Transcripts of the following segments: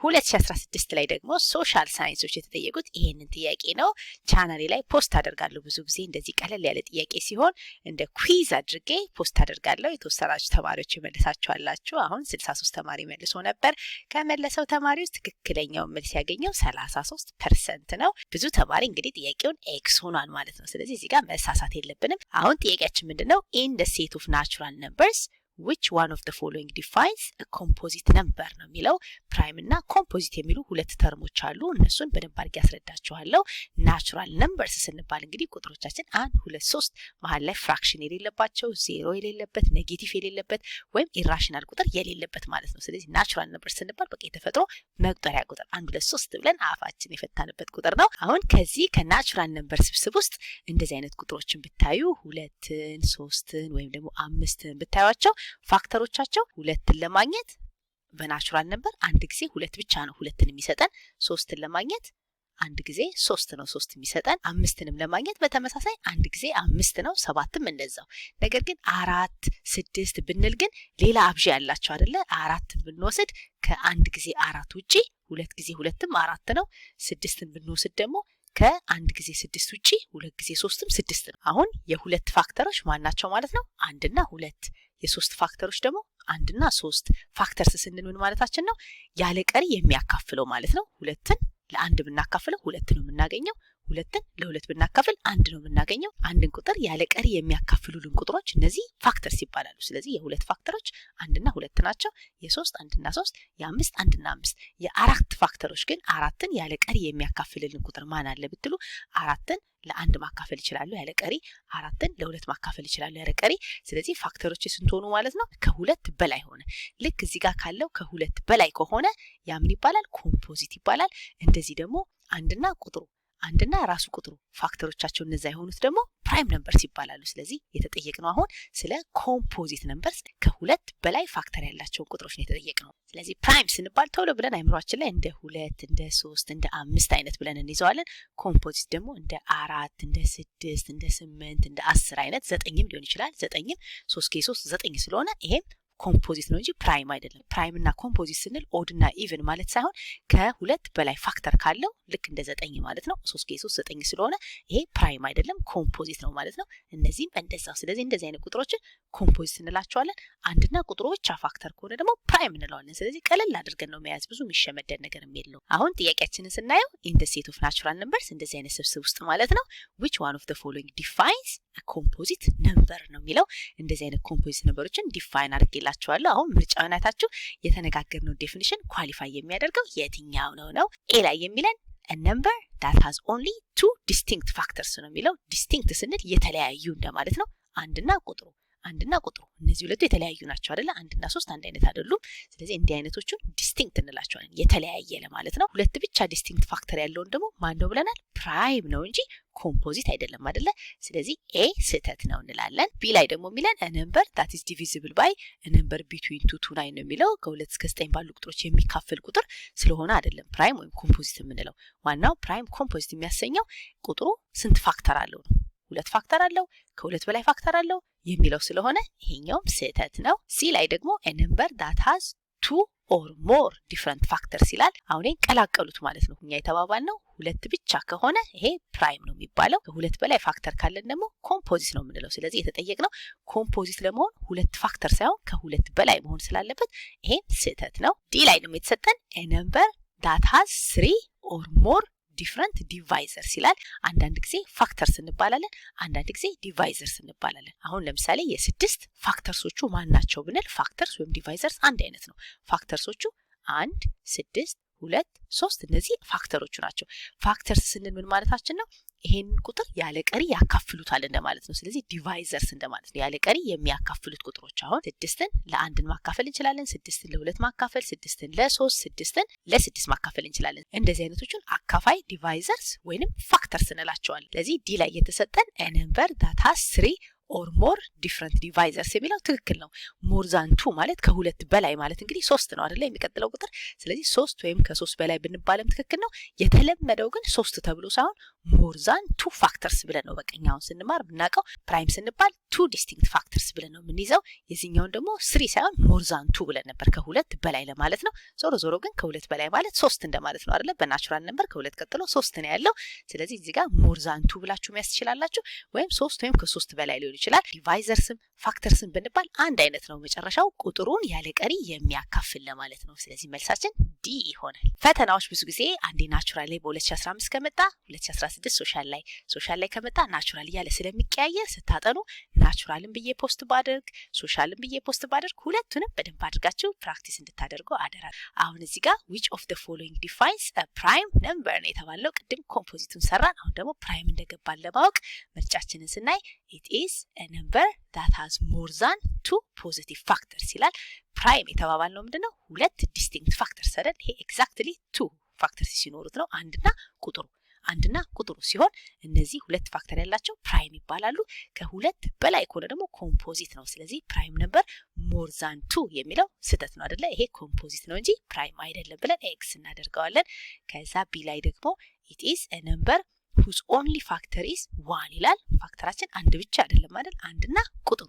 2016 ላይ ደግሞ ሶሻል ሳይንሶች የተጠየቁት ይሄንን ጥያቄ ነው። ቻናሌ ላይ ፖስት አደርጋለሁ ብዙ ጊዜ እንደዚህ ቀለል ያለ ጥያቄ ሲሆን እንደ ኩዊዝ አድርጌ ፖስት አደርጋለሁ። የተወሰናችሁ ተማሪዎች ይመልሳችኋላችሁ። አሁን 63 ተማሪ መልሶ ነበር። ከመለሰው ተማሪ ውስጥ ትክክለኛውን መልስ ያገኘው 33% ነው። ብዙ ተማሪ እንግዲህ ጥያቄውን ኤክስ ሆኗል ማለት ነው። ስለዚህ እዚህ ጋር መሳሳት የለብንም። አሁን ጥያቄያችን ምንድነው? in the set of natural numbers which one of the following defines a composite number ነው የሚለው። ፕራይም እና ኮምፖዚት የሚሉ ሁለት ተርሞች አሉ። እነሱን በደንብ አድርጌ ያስረዳችኋለሁ። ናቹራል ነምበርስ ስንባል እንግዲህ ቁጥሮቻችን 1 2 3 መሀል ላይ ፍራክሽን የሌለባቸው፣ ዜሮ የሌለበት፣ ኔጌቲቭ የሌለበት ወይም ኢራሽናል ቁጥር የሌለበት ማለት ነው። ስለዚህ ናቹራል ነምበርስ ስንባል በቃ የተፈጥሮ መቁጠሪያ ቁጥር 1 2 3 ብለን አፋችን የፈታንበት ቁጥር ነው። አሁን ከዚህ ከናቹራል ነምበር ስብስብ ውስጥ እንደዚህ አይነት ቁጥሮችን ብታዩ 2ን 3ን ወይም ደግሞ 5ን ብታዩቸው ፋክተሮቻቸው 2ን ለማግኘት በናቹራል ነምበር አንድ ጊዜ 2 ብቻ ነው 2ን የሚሰጠን። 3ን ለማግኘት አንድ ጊዜ 3 ነው 3 የሚሰጠን። 5ንም ለማግኘት በተመሳሳይ አንድ ጊዜ 5 ነው። 7ም እንደዛው። ነገር ግን 4 6 ብንል ግን ሌላ አብዢ ያላቸው አይደለ? 4ን ብንወስድ ከአንድ ጊዜ 4 ውጪ 2 ጊዜ 2ም 4 ነው። 6ን ብንወስድ ደግሞ ከአንድ ጊዜ 6 ውጪ 2 ጊዜ 3ም 6 ነው። አሁን የሁለት ፋክተሮች ማን ናቸው ማለት ነው? 1 እና 2። የሶስት ፋክተሮች ደግሞ 1 እና 3። ፋክተርስ ስንል ምን ማለታችን ነው? ያለ ቀሪ የሚያካፍለው ማለት ነው። 2ን ለ1 ብናካፍለው 2 ነው የምናገኘው። 2ን ለ2 ብናካፍል 1 ነው የምናገኘው። አንድን ቁጥር ያለ ቀሪ የሚያካፍሉልን ቁጥሮች እነዚህ ፋክተርስ ይባላሉ። ስለዚህ የሁለት ፋክተሮች 1 እና 2 ናቸው። የ3 1 እና 3፣ የ5 1 እና 5። የአራት ፋክተሮች ግን 4ን ያለ ቀሪ የሚያካፍልልን ቁጥር ማን አለ ብትሉ 4ን ለ1 ማካፈል ይችላሉ ያለ ቀሪ፣ 4ን ለ2 ማካፈል ይችላሉ ያለ ቀሪ። ስለዚህ ፋክተሮች ስንት ሆኑ ማለት ነው? ከሁለት በላይ ሆነ። ልክ እዚህ ጋር ካለው ከሁለት በላይ ከሆነ ያ ምን ይባላል? ኮምፖዚት ይባላል። እንደዚህ ደግሞ አንድና ቁጥሩ አንድና ራሱ ቁጥሩ ፋክተሮቻቸው እነዛ የሆኑት ደግሞ ፕራይም ነምበርስ ይባላሉ። ስለዚህ የተጠየቅነው አሁን ስለ ኮምፖዚት ነምበርስ ከሁለት በላይ ፋክተር ያላቸውን ቁጥሮች ነው የተጠየቅነው። ስለዚህ ፕራይም ስንባል ቶሎ ብለን አይምሯችን ላይ እንደ 2 እንደ 3 እንደ 5 አይነት ብለን እንይዘዋለን። ኮምፖዚት ደግሞ እንደ 4 እንደ 6 እንደ 8 እንደ 10 አይነት 9ም ሊሆን ይችላል። 9ም 3 ከ3 9 ስለሆነ ይሄም ኮምፖዚት ነው እንጂ ፕራይም አይደለም። ፕራይም እና ኮምፖዚት ስንል ኦድ እና ኢቭን ማለት ሳይሆን ከሁለት በላይ ፋክተር ካለው ልክ እንደ 9 ማለት ነው። 3 ከ3 9 ስለሆነ ይሄ ፕራይም አይደለም ኮምፖዚት ነው ማለት ነው። እነዚህም እንደዛው። ስለዚህ እንደዚህ አይነት ቁጥሮችን ኮምፖዚት እንላቸዋለን። አንድና ቁጥሩ ብቻ ፋክተር ከሆነ ደግሞ ፕራይም እንለዋለን። ስለዚህ ቀለል አድርገን ነው መያዝ፣ ብዙ የሚሸመደድ ነገር የለው። አሁን ጥያቄያችንን ስናየው ኢን ዘ ሴት ኦፍ ናቹራል ነምበርስ እንደዚህ አይነት ስብስብ ውስጥ ማለት ነው which one of the following defines a composite number ነው የሚለው። እንደዚህ አይነት ኮምፖዚት ነምበሮችን ዲፋይን አድርጌላችኋለሁ። አሁን ምርጫውን አይታችሁ የተነጋገርነው ዴፊኒሽን ኳሊፋይ የሚያደርገው የትኛው ነው? ኤ ላይ የሚለን a number that has only two distinct factors ነው የሚለው። ዲስቲንክት ስንል የተለያዩ እንደማለት ነው። አንድና ቁጥሩ እነዚህ ሁለቱ የተለያዩ ናቸው አይደለ? 1 እና 3 አንድ አይነት አይደሉም። ስለዚህ እንዲህ አይነቶቹን ዲስቲንክት እንላቸዋለን፣ የተለያየ ለማለት ነው። ሁለት ብቻ ዲስቲንክት ፋክተር ያለውን ደግሞ ማን ነው ብለናል? ፕራይም ነው እንጂ ኮምፖዚት አይደለም አይደለ? ስለዚህ ኤ ስህተት ነው እንላለን። ቢ ላይ ደግሞ የሚለን a number that is divisible by a number between 2 to 9 ነው የሚለው። ከ2 እስከ 9 ባሉ ቁጥሮች የሚካፈል ቁጥር ስለሆነ አይደለም ፕራይም ወይም ኮምፖዚት የምንለው። ዋናው ፕራይም ኮምፖዚት የሚያሰኘው ቁጥሩ ስንት ፋክተር አለው ነው። 2 ፋክተር አለው፣ ከ2 በላይ ፋክተር አለው የሚለው ስለሆነ ይሄኛውም ስህተት ነው። ሲ ላይ ደግሞ a number that has 2 or more different factors ይላል። አሁን ቀላቀሉት ማለት ነው። እኛ የተባባልነው 2 ብቻ ከሆነ ይሄ ፕራይም ነው የሚባለው፣ ከ2 በላይ ፋክተር ካለን ደግሞ ኮምፖዚት ነው የምንለው። ስለዚህ የተጠየቅነው ኮምፖዚት ለመሆን 2 ፋክተር ሳይሆን ከ2 በላይ መሆን ስላለበት ይሄ ስህተት ነው። ዲ ላይ ደግሞ የተሰጠን a number that has 3 or more ዲፍረንት ዲቫይዘርስ ይላል። አንዳንድ ጊዜ ፋክተርስ እንባላለን፣ አንዳንድ ጊዜ ዲቫይዘርስ እንባላለን። አሁን ለምሳሌ የ6 ፋክተርሶቹ ማን ናቸው ብንል ፋክተርስ ወይም ዲቫይዘርስ አንድ አይነት ነው። ፋክተርሶቹ 1 6 2 3 እነዚህ ፋክተሮቹ ናቸው። ፋክተርስ ስንል ምን ማለታችን ነው? ይሄን ቁጥር ያለ ቀሪ ያካፍሉታል እንደማለት ነው። ስለዚህ ዲቫይዘርስ እንደማለት ነው፣ ያለ ቀሪ የሚያካፍሉት ቁጥሮች። አሁን 6ን ለ1 ማካፈል እንችላለን፣ 6ን ለ2 ማካፈል፣ 6ን ለ3፣ 6ን ለ6 ማካፈል እንችላለን። እንደዚህ አይነቶቹን አካፋይ ዲቫይዘርስ ወይንም ፋክተርስ እንላቸዋለን። ስለዚህ ዲ ላይ የተሰጠን a number that has 3 ኦር ሞር ዲፍረንት ዲቫይዘርስ የሚለው ትክክል ነው። ሞር ዛን ቱ ማለት ከሁለት በላይ ማለት እንግዲህ 3 ነው አይደለ የሚቀጥለው ቁጥር። ስለዚህ 3 ወይም ከ3 በላይ ብንባልም ትክክል ነው። የተለመደው ግን 3 ተብሎ ሳይሆን ሞር ዛን ቱ ፋክተርስ ብለን ነው በቀኛውን ስንማር ብናውቀው። ፕራይም ስንባል 2 ዲስቲንክት ፋክተርስ ብለን ነው የምንይዘው። የዚህኛውን ደግሞ 3 ሳይሆን ሞር ዛን ቱ ብለን ነበር ከሁለት በላይ ለማለት ነው። ዞሮ ዞሮ ግን ከሁለት በላይ ማለት 3 እንደማለት ነው አይደለ? በናቹራል ነበር ከሁለት ቀጥሎ 3 ነው ያለው። ስለዚህ እዚህ ጋር ሞር ዛን ቱ ብላችሁ መያዝ ትችላላችሁ። ወይም 3 ወይም ከ3 በላይ ሊሆን ይችላል። ዲቫይዘርስም ፋክተርስም ብንባል አንድ አይነት ነው። መጨረሻው ቁጥሩን ያለ ቀሪ የሚያካፍል ለማለት ነው። ስለዚህ መልሳችን ዲ ይሆናል። ፈተናዎች ብዙ ጊዜ አንዴ ናቹራል ላይ በ2015 ከመጣ 2016 ሶሻል ላይ ከመጣ ናቹራል እያለ ስለሚቀያየር ስታጠኑ ናቹራልን ብዬ ፖስት ባደርግ ሶሻልን ብዬ ፖስት ባደርግ ሁለቱንም በደንብ አድርጋችሁ ፕራክቲስ እንድታደርጉ አደራ። አሁን እዚህ ጋር which of the following defines a prime number ነው የተባለው። ቅድም ኮምፖዚቱን ሰራን። አሁን ደግሞ ፕራይም እንደገባን ለማወቅ ምርጫችንን ስናይ it is a number that has more than 2 positive factors ይላል። ፕራይም የተባባልነው ምንድነው? ሁለት ዲስቲንክት ፋክተርስ አይደል? ይሄ ኤግዛክትሊ 2 ፋክተርስ ሲኖሩት ነው አንድና ቁጥሩ ሲሆን እነዚህ ሁለት ፋክተር ያላቸው ፕራይም ይባላሉ። ከሁለት በላይ ከሆነ ደግሞ ኮምፖዚት ነው። ስለዚህ ፕራይም ነበር ሞር ዛን 2 የሚለው ስህተት ነው አይደለ? ይሄ ኮምፖዚት ነው እንጂ ፕራይም አይደለም ብለን ኤክስ እናደርገዋለን። ከዛ ቢ ላይ ደግሞ it is a number whose only factor is 1 ይላል። ፋክተራችን አንድ ብቻ አይደለም አይደል? አንድና ቁጥሩ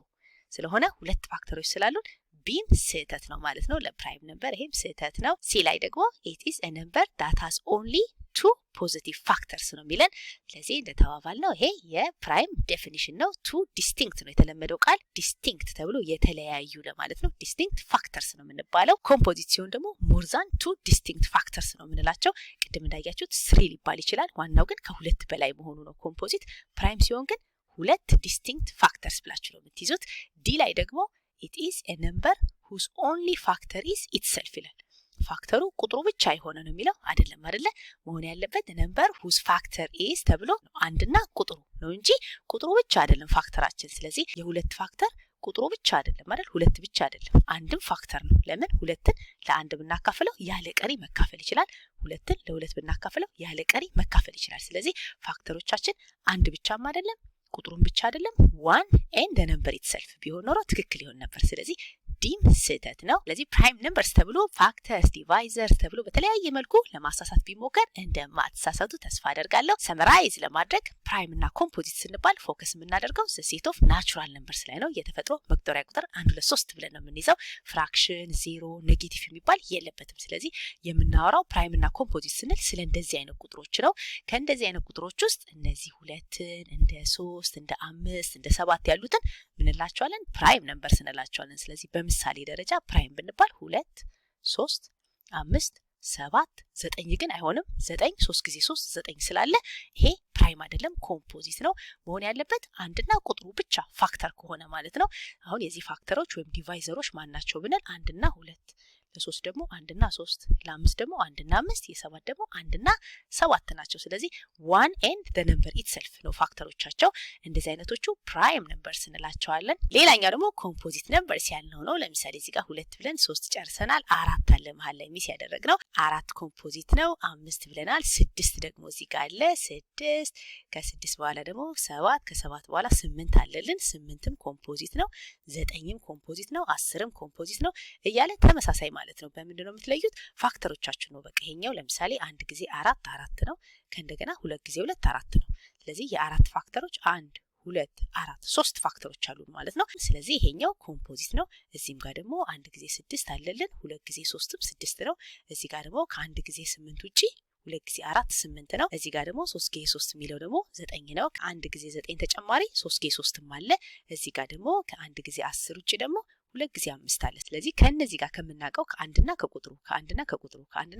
ስለሆነ ሁለት ፋክተሮች ስላሉን ቢም ስህተት ነው ማለት ነው። ለፕራይም ነበር ይሄም ስህተት ነው። ሲ ላይ ደግሞ it is a number that has only 2 positive factors ነው የሚለን። ስለዚህ እንደተባባልነው ይሄ የፕራይም ዴፊኒሽን ነው። 2 ዲስቲንክት ነው የተለመደው ቃል ዲስቲንክት ተብሎ የተለያዩ ለማለት ነው። ዲስቲንክት ፋክተርስ ነው የምንባለው። ኮምፖዚት ሲሆን ደግሞ ሞር ዛን 2 ዲስቲንክት ፋክተርስ ነው የምንላቸው። ቅድም እንዳያችሁት 3 ሊባል ይችላል። ዋናው ግን ከሁለት በላይ መሆኑ ነው ኮምፖዚት። ፕራይም ሲሆን ግን ሁለት ዲስቲንክት ፋክተርስ ብላችሁ ነው የምትይዙት። ዲ ላይ ደግሞ it is a number whose only factor is itself ይላል። ፋክተሩ ቁጥሩ ብቻ የሆነ ነው የሚለው አይደለም አይደለ? መሆን ያለበት ነምበር whose factor is ተብሎ አንድና ቁጥሩ ነው እንጂ ቁጥሩ ብቻ አይደለም ፋክተራችን። ስለዚህ የሁለት ፋክተር ቁጥሩ ብቻ አይደለም አይደል? ሁለት ብቻ አይደለም አንድም ፋክተር ነው። ለምን? ሁለትን ለአንድ ብናካፍለው ያለ ቀሪ መካፈል ይችላል። ሁለትን ለሁለት ብናካፍለው ያለ ቀሪ መካፈል ይችላል። ስለዚህ ፋክተሮቻችን አንድ ብቻም አይደለም ቁጥሩን ብቻ አይደለም ዋን ኤንድ ነምበር ኢትሰልፍ ቢሆን ኖሮ ትክክል ይሆን ነበር። ስለዚህ ዲም ስህተት ነው። ስለዚህ ፕራይም ነምበርስ ተብሎ ፋክተርስ ዲቫይዘርስ ተብሎ በተለያየ መልኩ ለማሳሳት ቢሞከር እንደማትሳሳቱ ተስፋ አደርጋለሁ። ሰመራይዝ ለማድረግ ፕራይም እና ኮምፖዚት ስንባል ፎከስ የምናደርገው ሴት ኦፍ ናቹራል ነምበርስ ላይ ነው። የተፈጥሮ መቁጠሪያ ቁጥር 1 2 3 ብለን ነው የምንይዘው። ፍራክሽን፣ ዜሮ፣ ኔጌቲቭ የሚባል የለበትም። ስለዚህ የምናወራው ፕራይም እና ኮምፖዚት ስንል ስለ እንደዚህ አይነት ቁጥሮች ነው። ከእንደዚህ አይነት ቁጥሮች ውስጥ እነዚህ ሁለትን እንደ 3 እንደ 5 እንደ 7 ያሉትን ምን እንላቸዋለን? ፕራይም ነምበርስ እንላቸዋለን። ስለዚህ በምሳሌ ደረጃ ፕራይም ብንባል 2 3 5 7 9 ግን አይሆንም። 9 3 ጊዜ 3 9 ስላለ ይሄ ፕራይም አይደለም ኮምፖዚት ነው። መሆን ያለበት አንድና ቁጥሩ ብቻ ፋክተር ከሆነ ማለት ነው። አሁን የዚህ ፋክተሮች ወይም ዲቫይዘሮች ማን ናቸው ብንል አንድና 2፣ ለሶስት ደግሞ አንድና 3፣ ለአምስት ደግሞ አንድና 5፣ የሰባት ደግሞ አንድና 7 ናቸው። ስለዚህ ዋን ኤንድ ዘ ነምበር ኢትሰልፍ ነው ፋክተሮቻቸው። እንደዚህ አይነቶቹ ፕራይም ነምበርስ እንላቸዋለን። ሌላኛው ደግሞ ኮምፖዚት ነምበርስ ያልነው ነው። ለምሳሌ እዚህ ጋር 2 ብለን 3 ጨርሰናል። 4 አለ መሀል ላይ ሚስ ያደረግነው 4 ኮምፖዚት ነው። 5 ብለናል። 6 ደግሞ እዚህ ጋር አለ 6፣ ከ6 በኋላ ደግሞ 7፣ ከ7 በኋላ 8 አለልን። 8ም ኮምፖዚት ነው። 9ም ኮምፖዚት ነው። 10ም ኮምፖዚት ነው እያለ ተመሳሳይ ማለት ነው። በምንድነው የምትለዩት? ፋክተሮቻችሁ ነው። በቃ ይሄኛው ለምሳሌ 1 ጊዜ 4 ነው። ከእንደገና 2 ጊዜ 2 4 ነው። ስለዚህ የአራት ፋክተሮች 1 2 4 3 ፋክተሮች አሉ ማለት ነው። ስለዚህ ይሄኛው ኮምፖዚት ነው። እዚህም ጋር ደግሞ 1 ጊዜ 6 አለልን። 2 ጊዜ 3ም 6 ነው። እዚህ ጋር ደግሞ ከ1 ጊዜ 8 ውጪ 2 ጊዜ 4 8 ነው። እዚህ ጋር ደግሞ 3 ጊዜ 3 የሚለው ደግሞ 9 ነው። ከ1 ጊዜ 9 ተጨማሪ 3 ጊዜ 3ም አለ። እዚህ ጋር ደግሞ ከ1 ጊዜ 10 ውጪ ደግሞ 2 ጊዜ 5 አለ። ስለዚህ ከነዚህ ጋር ከምናውቀው ከአንድና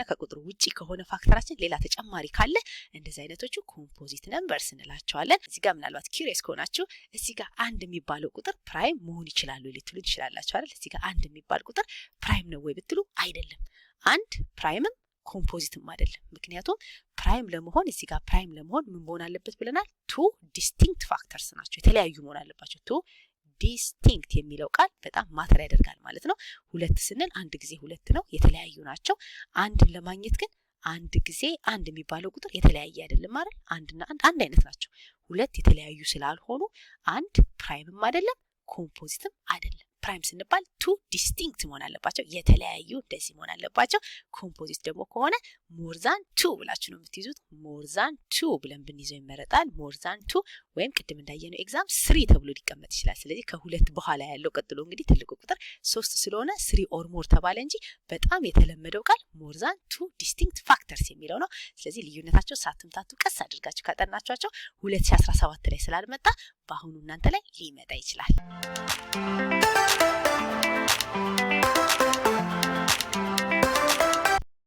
ከቁጥሩ ውጪ ከሆነ ፋክተራችን ሌላ ተጨማሪ ካለ እንደዚህ አይነቶቹ ኮምፖዚት ነምበርስ እንላቸዋለን። እዚህ ጋር ምናልባት ኪዩሪየስ ከሆናችሁ እዚህ ጋር 1 የሚባለው ቁጥር ፕራይም መሆን ይችላል ልትሉ ትችላላችሁ አይደል? እዚህ ጋር 1 የሚባል ቁጥር ፕራይም ነው ወይ ብትሉ አይደለም። 1 ፕራይምም ኮምፖዚትም አይደለም። ምክንያቱም ፕራይም ለመሆን እዚህ ጋር ፕራይም ለመሆን ምን መሆን አለበት ብለናል? 2 ዲስቲንክት ፋክተርስ ናቸው። የተለያዩ መሆን አለባቸው። 2 ዲስቲንክት የሚለው ቃል በጣም ማተር ያደርጋል ማለት ነው። 2 ስንል 1 ጊዜ 2 ነው። የተለያዩ ናቸው። አንድን ለማግኘት ግን አንድ ጊዜ አንድ የሚባለው ቁጥር የተለያየ አይደለም አይደል? አንድና አንድ አይነት ናቸው። ሁለት የተለያዩ ስላልሆኑ አንድ ፕራይምም አይደለም ኮምፖዚትም አይደለም። ፕራይም ስንባል ቱ ዲስቲንክት መሆን አለባቸው፣ የተለያዩ እንደዚህ መሆን አለባቸው። ኮምፖዚት ደግሞ ከሆነ ሞርዛን ቱ ብላችሁ ነው የምትይዙት። ሞርዛን ቱ ብለን ብንይዘው ይመረጣል። ሞርዛን ቱ ወይም ቅድም እንዳየነው ኤግዛም ስሪ ተብሎ ሊቀመጥ ይችላል። ስለዚህ ከሁለት በኋላ ያለው ቀጥሎ እንግዲህ ትልቁ ቁጥር 3 ስለሆነ ስሪ ኦር ሞር ተባለ እንጂ በጣም የተለመደው ቃል ሞርዛን ቱ ዲስቲንክት ፋክተርስ የሚለው ነው። ስለዚህ ልዩነታቸው ሳትምታቱ ቀስ አድርጋችሁ ካጠናችኋቸው 2017 ላይ ስላልመጣ በአሁኑ እናንተ ላይ ሊመጣ ይችላል።